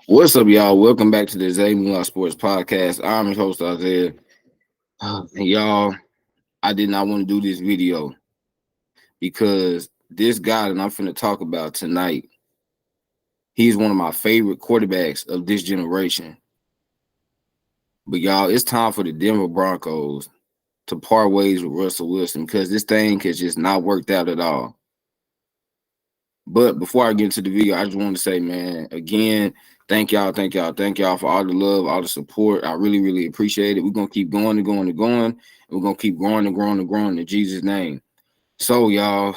What's up, y'all? Welcome back to the Zay Sports Podcast. I'm your host, Isaiah. And y'all, I did not want to do this video because this guy that I'm finna talk about tonight, he's one of my favorite quarterbacks of this generation. But y'all, it's time for the Denver Broncos to part ways with Russell Wilson because this thing has just not worked out at all. But before I get into the video, I just want to say, man, again, thank y'all for all the love, all the support. I really, really appreciate it. We're gonna keep going and going and going. And we're gonna keep growing and growing and growing in Jesus' name. So, y'all,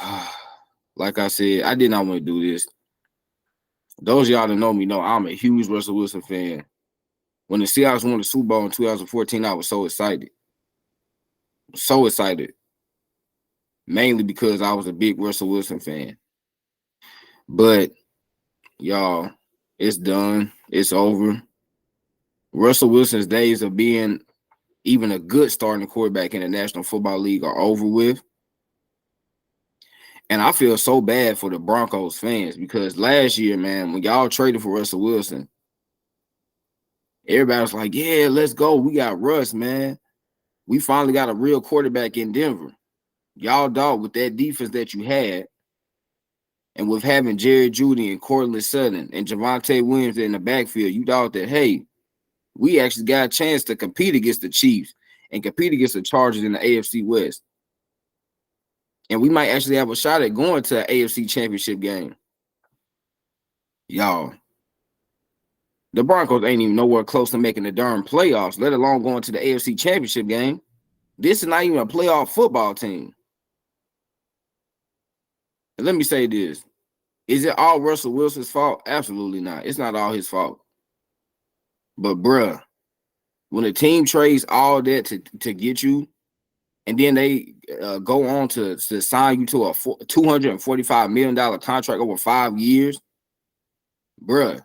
like I said, I did not want to do this. Those of y'all that know me know I'm a huge Russell Wilson fan. When the Seahawks won the Super Bowl in 2014, I was so excited. So excited. Mainly because I was a big Russell Wilson fan. But y'all, it's done. It's over. Russell Wilson's days of being even a good starting quarterback in the National Football League are over with. And I feel so bad for the Broncos fans because last year, man, when y'all traded for Russell Wilson, everybody was like, yeah, let's go. We got Russ, man. We finally got a real quarterback in Denver. Y'all thought with that defense that you had, and with having Jerry Jeudy and Cortland Sutton and Javonte Williams in the backfield, you thought that, hey, we actually got a chance to compete against the Chiefs and compete against the Chargers in the AFC West. And we might actually have a shot at going to an AFC Championship game. Y'all, the Broncos ain't even nowhere close to making the darn playoffs, let alone going to the AFC Championship game. This is not even a playoff football team. And let me say this. Is it all Russell Wilson's fault? Absolutely not. It's not all his fault. But, bruh, when a team trades all that to get you, and then they go on to sign you to a $245 million contract over 5 years, bruh,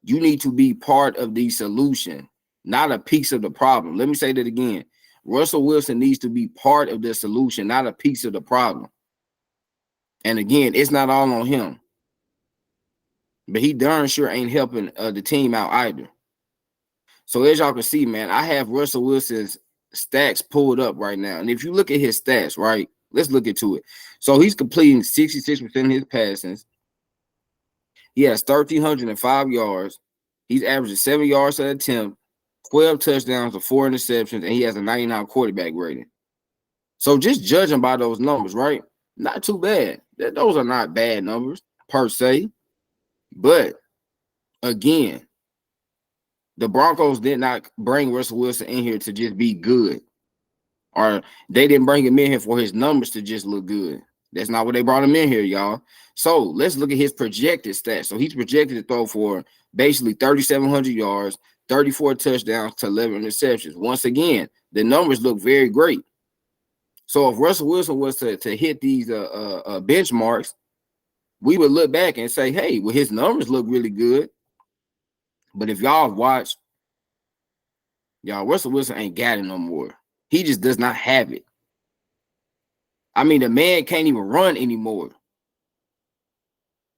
you need to be part of the solution, not a piece of the problem. Let me say that again. Russell Wilson needs to be part of the solution, not a piece of the problem. And again, it's not all on him. But he darn sure ain't helping the team out either. So as y'all can see, man, I have Russell Wilson's stats pulled up right now. And if you look at his stats, right, let's look into it. So he's completing 66% of his passes. He has 1,305 yards. He's averaging 7 yards an attempt, 12 touchdowns to 4 interceptions, and he has a 99 quarterback rating. So just judging by those numbers, right, not too bad. Those are not bad numbers per se. But, again, the Broncos did not bring Russell Wilson in here to just be good. Or they didn't bring him in here for his numbers to just look good. That's not what they brought him in here, y'all. So let's look at his projected stats. So he's projected to throw for basically 3,700 yards, 34 touchdowns to 11 interceptions. Once again, the numbers look very great. So if Russell Wilson was to hit these benchmarks, we would look back and say, hey, well, his numbers look really good. But if y'all watch, y'all, Russell Wilson ain't got it no more. He just does not have it. I mean, the man can't even run anymore.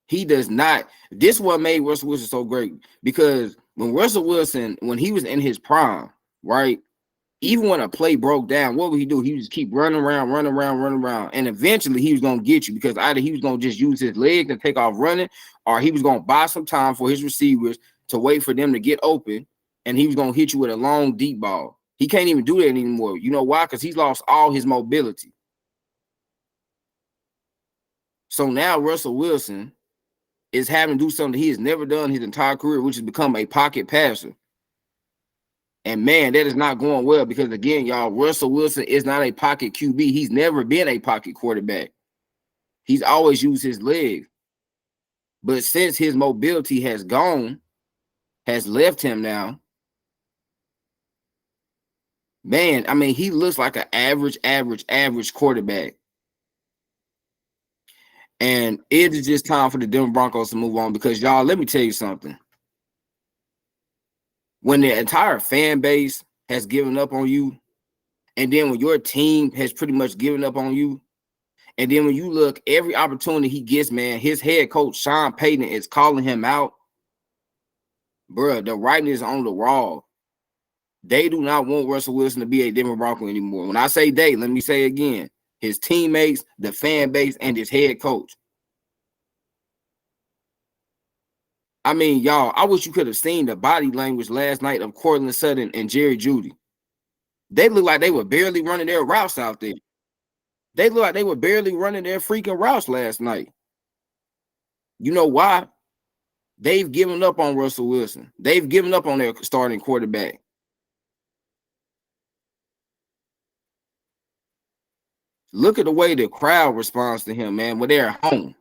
He does not. This what made Russell Wilson so great, because when Russell Wilson, when he was in his prime, right, even when a play broke down, what would he do? He would just keep running around. And eventually he was going to get you, because either he was going to just use his legs and take off running, or he was going to buy some time for his receivers to wait for them to get open, and he was going to hit you with a long, deep ball. He can't even do that anymore. You know why? Because he's lost all his mobility. So now Russell Wilson is having to do something he has never done his entire career, which is become a pocket passer. And, man, that is not going well because, again, y'all, Russell Wilson is not a pocket QB. He's never been a pocket quarterback. He's always used his legs. But since his mobility has gone, has left him now, man, I mean, he looks like an average quarterback. And it is just time for the Denver Broncos to move on because, y'all, let me tell you something. When the entire fan base has given up on you, and then when your team has pretty much given up on you, and then when you look, every opportunity he gets, man, his head coach, Sean Payton, is calling him out. Bruh, the writing is on the wall. They do not want Russell Wilson to be a Denver Bronco anymore. When I say they, let me say again, his teammates, the fan base, and his head coach. I mean, y'all, I wish you could have seen the body language last night of Cortland Sutton and Jerry Jeudy. They look like they were barely running their routes out there. They look like they were barely running their freaking routes last night. You know why? They've given up on Russell Wilson. They've given up on their starting quarterback. Look at the way the crowd responds to him, man, when they're at home.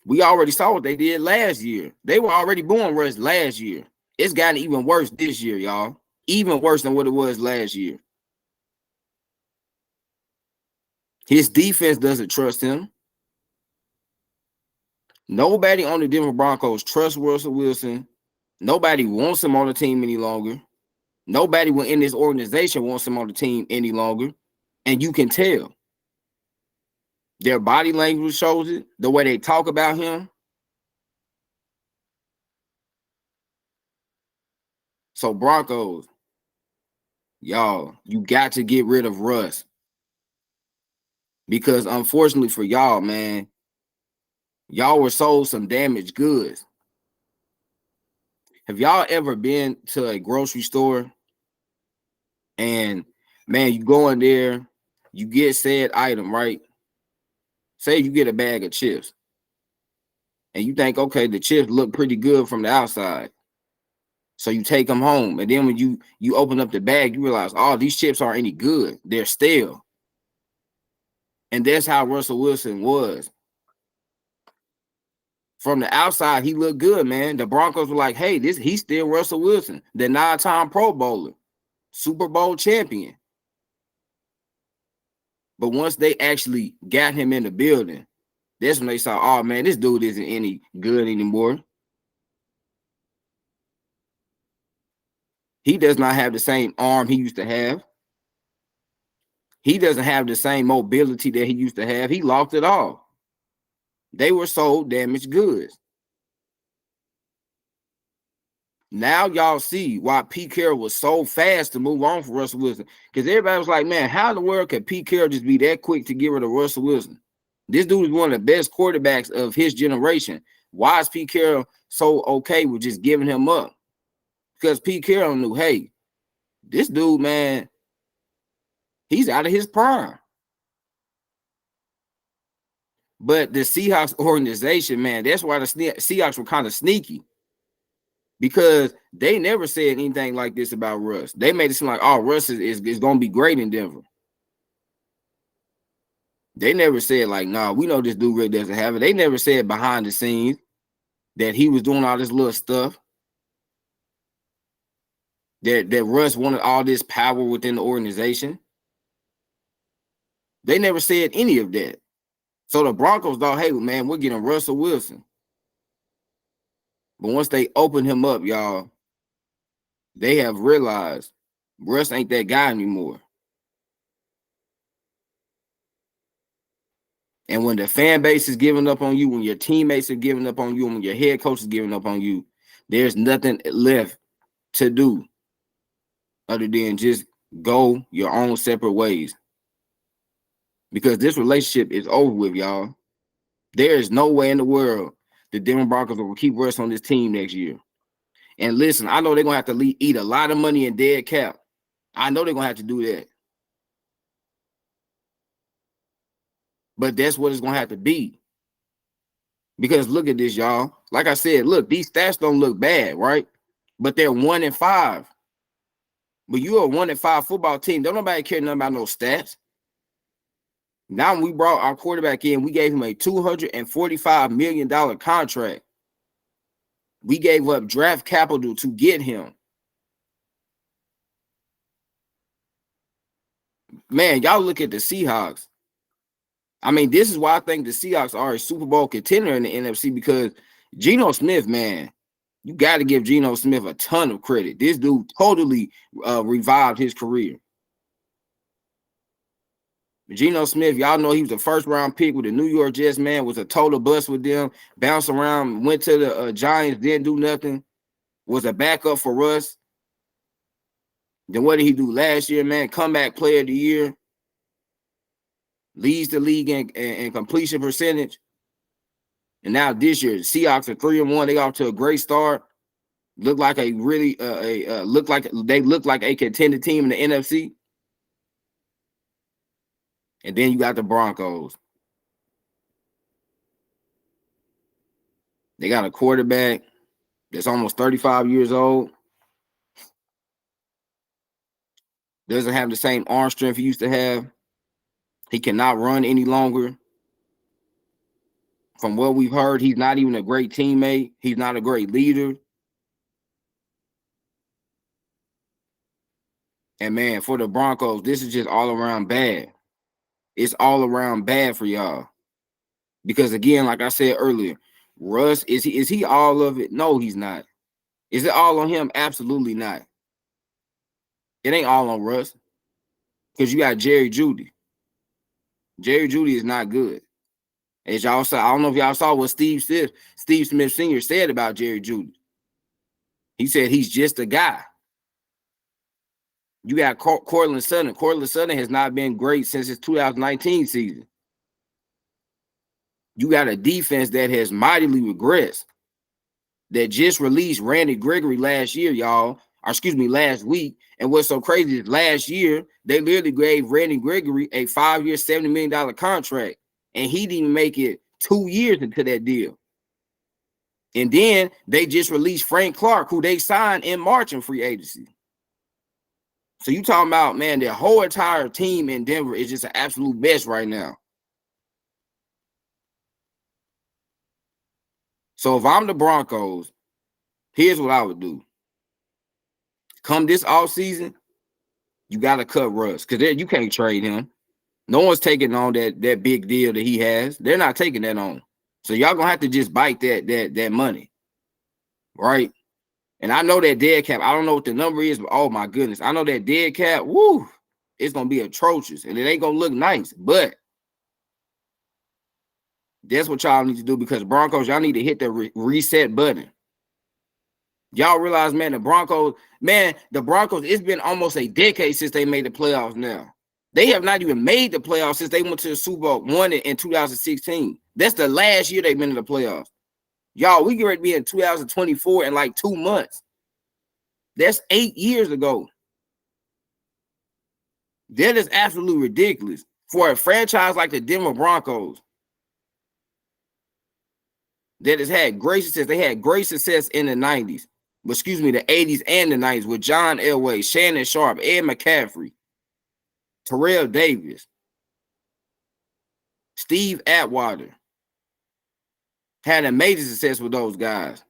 We already saw what they did last year. They were already booing Russ last year. It's gotten even worse this year, y'all. Even worse than what it was last year. His defense doesn't trust him. Nobody on the Denver Broncos trusts Russell Wilson. Nobody wants him on the team any longer. Nobody in this organization wants him on the team any longer. And you can tell. Their body language shows it. The way they talk about him. So Broncos, y'all, you got to get rid of Russ. Because unfortunately for y'all, man, y'all were sold some damaged goods. Have y'all ever been to a grocery store and, man, you go in there, you get said item, right? Say you get a bag of chips and you think, okay, the chips look pretty good from the outside. So you take them home. And then when you open up the bag, you realize, oh, these chips aren't any good. They're stale. And that's how Russell Wilson was. From the outside, he looked good, man. The Broncos were like, hey, he's still Russell Wilson, the 9-time Pro Bowler, Super Bowl champion. But once they actually got him in the building, that's when they saw, oh, man, this dude isn't any good anymore. He does not have the same arm he used to have. He doesn't have the same mobility that he used to have. He lost it all. They were sold damaged goods. Now y'all see why Pete Carroll was so fast to move on for Russell Wilson. Because everybody was like, man, how in the world could Pete Carroll just be that quick to get rid of Russell Wilson? This dude is one of the best quarterbacks of his generation. Why is Pete Carroll so okay with just giving him up? Because Pete Carroll knew, hey, this dude, man, he's out of his prime. But the Seahawks organization, man, that's why the Seahawks were kind of sneaky. Because they never said anything like this about Russ. They made it seem like, oh, Russ is going to be great in Denver. They never said like, nah, we know this dude really doesn't have it. They never said behind the scenes that he was doing all this little stuff. That Russ wanted all this power within the organization. They never said any of that. So the Broncos thought, hey, man, we're getting Russell Wilson. But once they open him up, y'all, they have realized Russ ain't that guy anymore. And when the fan base is giving up on you, when your teammates are giving up on you, and when your head coach is giving up on you, there's nothing left to do other than just go your own separate ways. Because this relationship is over with, y'all. There is no way in the world the Denver Broncos will keep Russ on this team next year. And listen, I know they're going to have to eat a lot of money in dead cap. I know they're going to have to do that. But that's what it's going to have to be. Because look at this, y'all. Like I said, look, these stats don't look bad, right? But they're 1-5. But you're a 1-5 football team. Don't nobody care nothing about no stats. Now when we brought our quarterback in, we gave him a $245 million contract. We gave up draft capital to get him. Man, y'all look at the Seahawks. I mean, this is why I think the Seahawks are a Super Bowl contender in the NFC, because Geno Smith, man, you got to give Geno Smith a ton of credit. This dude totally revived his career. Geno Smith, y'all know he was a first-round pick with the New York Jets, man, was a total bust with them, bounced around, went to the Giants, didn't do nothing, was a backup for Russ. Then what did he do last year, man? Comeback player of the year, leads the league in completion percentage. And now this year, the Seahawks are 3-1. They off to a great start. Look like a really look like a contended team in the NFC. And then you got the Broncos. They got a quarterback that's almost 35 years old. Doesn't have the same arm strength he used to have. He cannot run any longer. From what we've heard, he's not even a great teammate. He's not a great leader. And man, for the Broncos, this is just all around bad. It's all around bad for y'all. Because again, like I said earlier, Russ, is he all of it? No, he's not. Is it all on him? Absolutely not. It ain't all on Russ. Because you got Jerry Jeudy. Jerry Jeudy is not good. As y'all saw, I don't know if y'all saw what Steve Smith Sr. said about Jerry Jeudy. He said he's just a guy. You got Cortland Sutton. Cortland Sutton has not been great since his 2019 season. You got a defense that has mightily regressed. That just released Randy Gregory last year, y'all. Or excuse me, last week. And what's so crazy is last year, they literally gave Randy Gregory a 5-year, $70 million contract. And he didn't even make it 2 years into that deal. And then they just released Frank Clark, who they signed in March in free agency. So you talking about, man, the whole entire team in Denver is just an absolute mess right now. So if I'm the Broncos, here's what I would do. Come this offseason, you got to cut Russ because you can't trade him. No one's taking on that big deal that he has. They're not taking that on. So y'all going to have to just bite that money, right? And I know that dead cap, I don't know what the number is, but oh my goodness, I know that dead cap, woo, it's going to be atrocious and it ain't going to look nice, but that's what y'all need to do because Broncos, y'all need to hit the reset button. Y'all realize, man, the Broncos, it's been almost a decade since they made the playoffs now. They have not even made the playoffs since they went to the Super Bowl, won it in 2016. That's the last year they've been in the playoffs. Y'all, we get ready to be in 2024 in like 2 months. That's 8 years ago. That is absolutely ridiculous for a franchise like the Denver Broncos that has had great success. They had great success in the 90s. The 80s and the 90s with John Elway, Shannon Sharp, Ed McCaffrey, Terrell Davis, Steve Atwater. Had amazing success with those guys.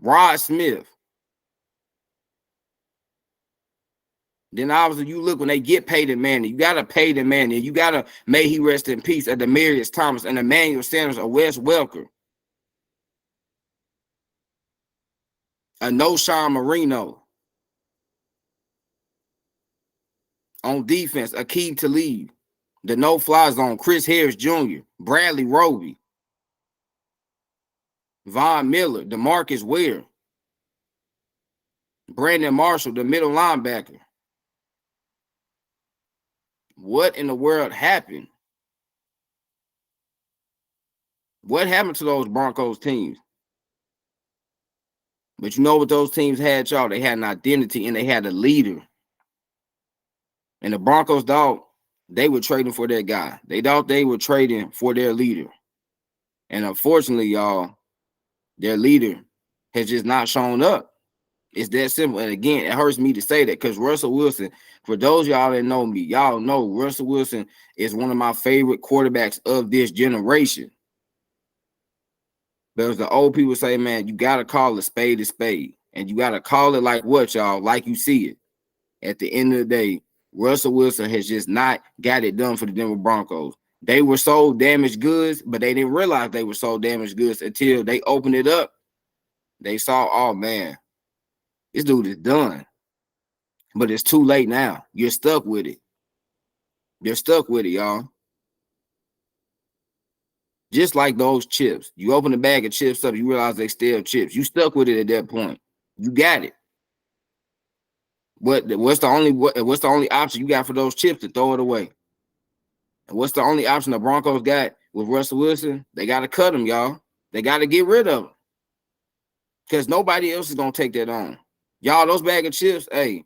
Rod Smith. Then obviously you look when they get paid in Manning. You got to pay the Manning. You got to, may he rest in peace, a Demaryius Thomas and Emmanuel Sanders, a Wes Welker. A Noshawn Marino. On defense, Akeem Talib. The no-fly zone, Chris Harris Jr., Bradley Roby, Von Miller, DeMarcus Ware, Brandon Marshall, the middle linebacker. What in the world happened? What happened to those Broncos teams? But you know what those teams had, y'all? They had an identity and they had a leader. And the Broncos thought they were trading for their guy. They thought they were trading for their leader. And unfortunately, y'all, their leader has just not shown up. It's that simple. And again, it hurts me to say that because Russell Wilson, for those y'all that know me, y'all know Russell Wilson is one of my favorite quarterbacks of this generation. But as the old people say, man, you got to call a spade. And you got to call it like what, y'all? Like you see it. At the end of the day, Russell Wilson has just not got it done for the Denver Broncos. They were sold damaged goods, but they didn't realize they were sold damaged goods until they opened it up. They saw, oh, man, this dude is done. But it's too late now. You're stuck with it. They're stuck with it, y'all. Just like those chips. You open a bag of chips up, you realize they still chips. You stuck with it at that point. You got it. What's the only option you got for those chips? To throw it away. And what's the only option the Broncos got with Russell Wilson? They got to cut him, y'all. They got to get rid of him. Because nobody else is going to take that on. Y'all, those bag of chips, hey,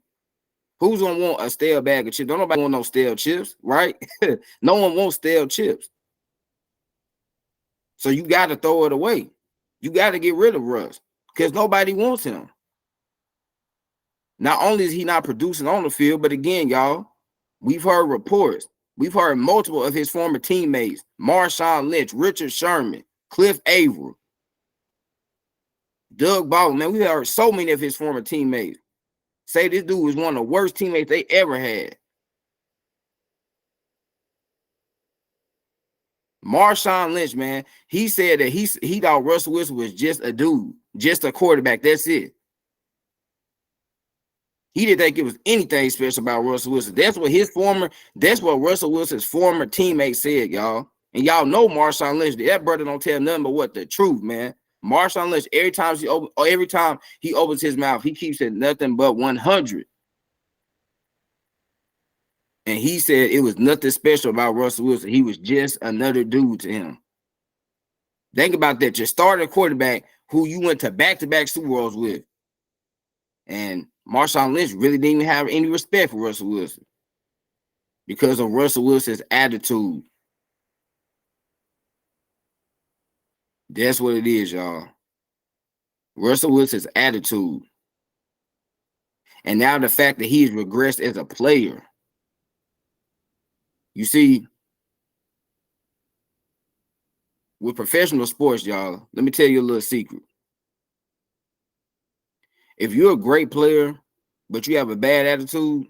who's going to want a stale bag of chips? Don't nobody want no stale chips, right? No one wants stale chips. So you got to throw it away. You got to get rid of Russ because nobody wants him. Not only is he not producing on the field, but again, y'all, we've heard reports. We've heard multiple of his former teammates, Marshawn Lynch, Richard Sherman, Cliff Averill, Doug Baldwin. Man, we heard so many of his former teammates say this dude was one of the worst teammates they ever had. Marshawn Lynch, man, he said that he thought Russell Wilson was just a dude, just a quarterback. That's it. He didn't think it was anything special about Russell Wilson. That's what Russell Wilson's former teammate said, y'all. And y'all know Marshawn Lynch, that brother don't tell nothing but what the truth, man. Marshawn Lynch, every time he opens his mouth, he keeps it nothing but 100. And he said it was nothing special about Russell Wilson. He was just another dude to him. Think about that. Your starting quarterback who you went to back-to-back Super Bowls with. And Marshawn Lynch really didn't even have any respect for Russell Wilson because of Russell Wilson's attitude. That's what it is, y'all. Russell Wilson's attitude. And now the fact that he's regressed as a player. You see, with professional sports, y'all, let me tell you a little secret. If you're a great player, but you have a bad attitude,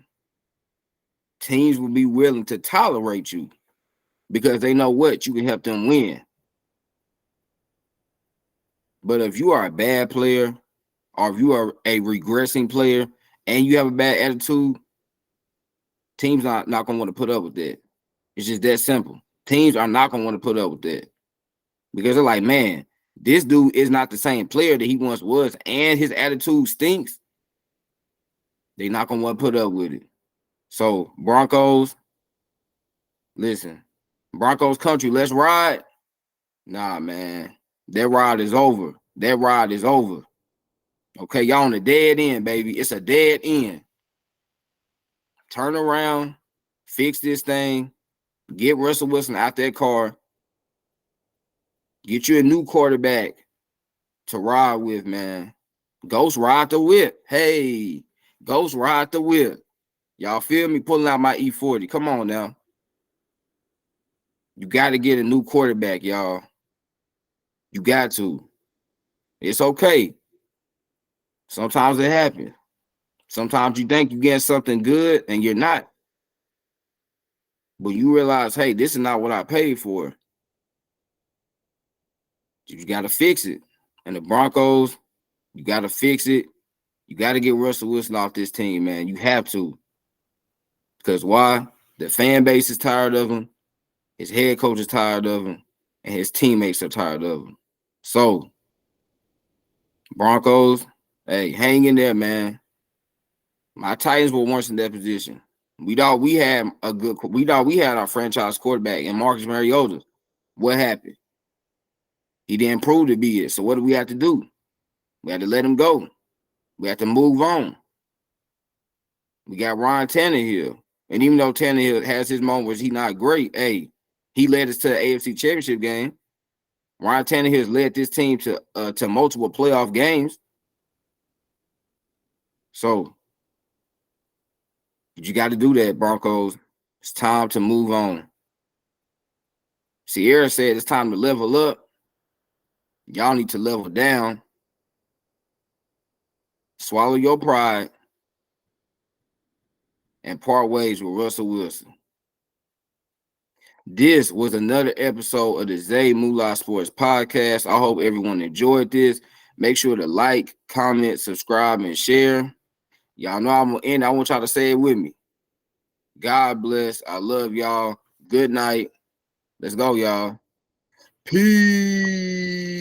teams will be willing to tolerate you because they know what you can help them win. But if you are a bad player or if you are a regressing player and you have a bad attitude, teams are not going to want to put up with that. It's just that simple. Teams are not going to want to put up with that because they're like, man, this dude is not the same player that he once was, and his attitude stinks. They're not going to want to put up with it. So, Broncos, listen, Broncos country, let's ride. Nah, man, that ride is over. That ride is over. Okay, y'all on the dead end, baby. It's a dead end. Turn around, fix this thing, get Russell Wilson out that car, get you a new quarterback to ride with, man. Ghost ride the whip. Hey, Ghost ride the whip. Y'all feel me? Pulling out my E40. Come on now. You got to get a new quarterback, y'all. You got to. It's okay. Sometimes it happens. Sometimes you think you get something good and you're not. But you realize, hey, this is not what I paid for. You got to fix it. And the Broncos, you got to fix it. You got to get Russell Wilson off this team, man. You have to. Because why? The fan base is tired of him. His head coach is tired of him. And his teammates are tired of him. So, Broncos, hey, hang in there, man. My Titans were once in that position. We thought we had our franchise quarterback in Marcus Mariota. What happened? He didn't prove to be it. So what do we have to do? We had to let him go. We have to move on. We got Ryan Tannehill. And even though Tannehill has his moments, he's not great. Hey, he led us to the AFC Championship game. Ryan Tannehill has led this team to multiple playoff games. So you got to do that, Broncos. It's time to move on. Sierra said it's time to level up. Y'all need to level down. Swallow your pride and part ways with Russell Wilson. This was another episode of the Zay Moolah Sports Podcast. I hope everyone enjoyed this. Make sure to like, comment, subscribe, and share. Y'all know I'm going to end. I want y'all to say it with me. God bless. I love y'all. Good night. Let's go, y'all. Peace.